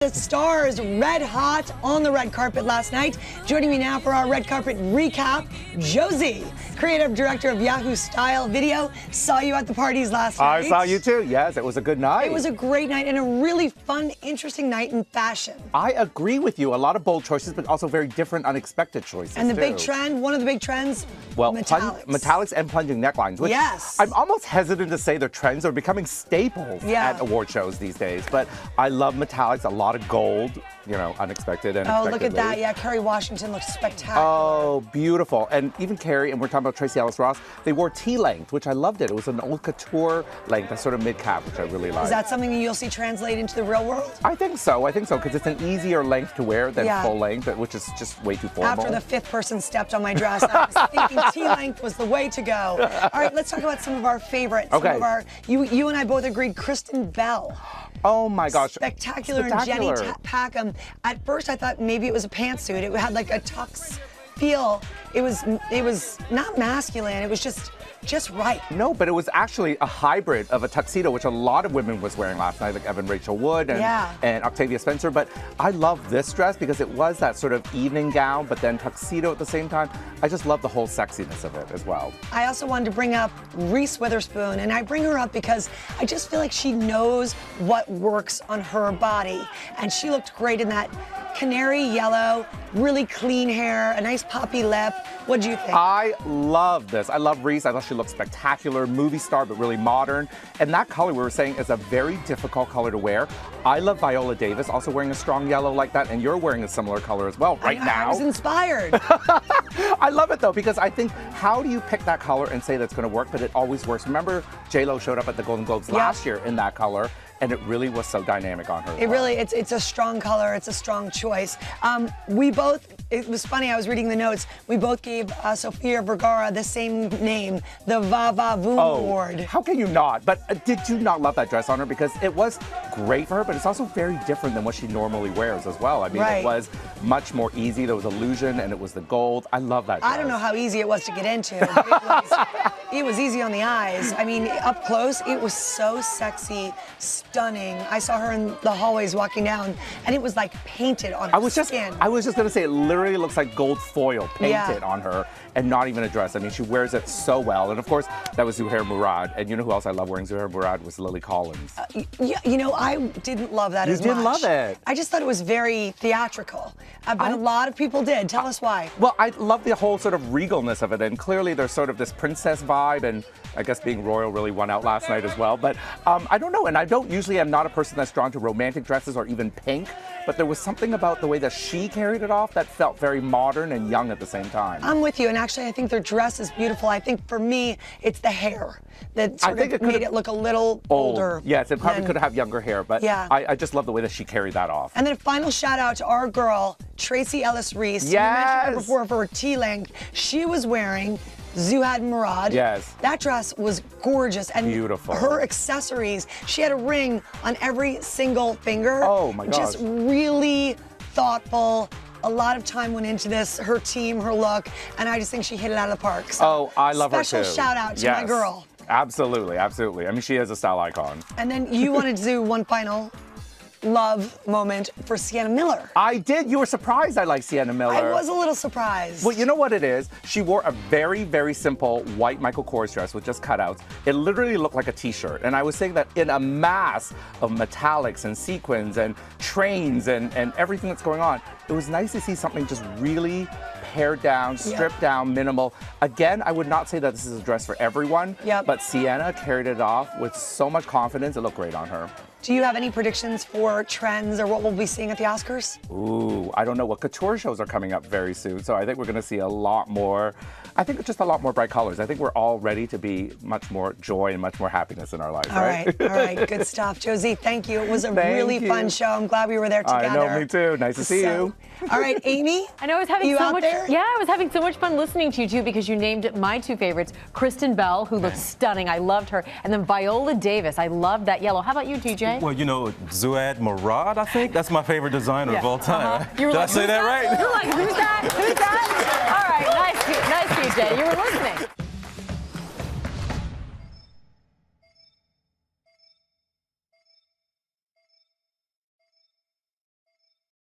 The stars red hot on the red carpet last night. Joining me now for our red carpet recap, Josie, creative director of Yahoo Style Video. Saw you at the parties last night. I saw you too. Yes, it was a good night. It was a great night and a really fun, interesting night in fashion. I agree with you. A lot of bold choices, but also very different, unexpected choices. And the too. big trend, one of the big trends, metallics. Metallics and plunging necklines. Which yes. I'm almost hesitant to say they're trends. They're becoming staples at award shows these days. But I love metallics. A lot of gold, you know, unexpected and oh, look at that. Yeah, Kerry Washington looks spectacular. Oh, beautiful. And even Kerry, and we're talking about Tracy Ellis Ross, they wore T-length, which I loved it. It was an old couture length, a sort of mid-cap, which I really like. Is that something that you'll see translate into the real world? I think so, because it's an easier length to wear than full length, which is just way too formal. After the fifth person stepped on my dress, I was thinking T-length was the way to go. All right, let's talk about some of our favorites. Okay. Some of our, you and I both agreed, Kristen Bell. Oh my gosh. Spectacular. And Jenny Packham. At first I thought maybe it was a pantsuit. It had like a tux feel. It was not masculine. It was just right. No, but it was actually a hybrid of a tuxedo, which a lot of women was wearing last night, like Evan Rachel Wood and Octavia Spencer. But I love this dress because it was that sort of evening gown, but then tuxedo at the same time. I just love the whole sexiness of it as well. I also wanted to bring up Reese Witherspoon, and I bring her up because I just feel like she knows what works on her body. And she looked great in that canary yellow, really clean hair, a nice poppy lip. What do you think? I love this. I love Reese. I thought she looked spectacular, movie star, but really modern. And that color, we were saying, is a very difficult color to wear. I love Viola Davis also wearing a strong yellow like that, and you're wearing a similar color as well now. I was inspired. I love it though, because I think, how do you pick that color and say that's going to work, but it always works? Remember, J-Lo showed up at the Golden Globes last year in that color, and it really was so dynamic on her. It's a strong color. It's a strong choice. It was funny, I was reading the notes. We both gave Sophia Vergara the same name, the Va Va Voom Award. How can you not? But did you not love that dress on her? Because it was great for her, but it's also very different than what she normally wears as well. I mean, it was much more easy. There was illusion, and it was the gold. I love that dress. I don't know how easy it was to get into. It was easy on the eyes. I mean, up close, it was so sexy, stunning. I saw her in the hallways walking down, and it was like painted on her skin. I was just going to say, it literally looks like gold foil painted on her, and not even a dress. I mean, she wears it so well. And of course, that was Zuhair Murad. And you know who else I love wearing Zuhair Murad was Lily Collins. You know, I didn't love that as much. You didn't love it. I just thought it was very theatrical. But a lot of people did. Tell us why. Well, I love the whole sort of regalness of it. And clearly there's sort of this princess vibe. And I guess being royal really won out last night as well. But I don't know. And I don't usually am not a person that's drawn to romantic dresses or even pink. But there was something about the way that she carried it off that felt very modern and young at the same time. I'm with you. And actually, I think their dress is beautiful. I think for me, it's the hair that sort of made it look a little older. Yes, it probably could have younger hair. But yeah. I just love the way that she carried that off. And then a final shout out to our girl, Tracy Ellis Reese. Yes. You mentioned her before for her T-length. She was wearing Zuhair Murad. Yes. That dress was gorgeous and beautiful. Her accessories, she had a ring on every single finger. Oh my gosh. Just really thoughtful. A lot of time went into this, her team, her look, and I just think she hit it out of the park. So I love her too. Special shout out to my girl. Absolutely, absolutely. I mean, she is a style icon. And then you wanted to do one final love moment for Sienna Miller. I did. You were surprised I like Sienna Miller. I was a little surprised. Well, you know what it is? She wore a very, very simple white Michael Kors dress with just cutouts. It literally looked like a t-shirt. And I was saying that in a mass of metallics and sequins and trains and everything that's going on, it was nice to see something just really pared down, stripped down, minimal. Again, I would not say that this is a dress for everyone, but Sienna carried it off with so much confidence. It looked great on her. Do you have any predictions for trends or what we'll be seeing at the Oscars? Ooh, I don't know. What couture shows are coming up very soon, so I think we're going to see a lot more. I think it's just a lot more bright colors. I think we're all ready to be much more joy and much more happiness in our lives, right? All right, good stuff. Josie, thank you. It was a really fun show. I'm glad we were there together. I know, me too. Nice to see you. All right, Amy? I know I was having so much I was having so much fun listening to you too because you named my two favorites, Kristen Bell, who looked stunning. I loved her. And then Viola Davis. I loved that yellow. How about you, DJ? Well, you know, Zuhair Murad, I think. That's my favorite designer of all time. Did I say that right? You're like, who's that? Who's that? All right, nice DJ. You were listening.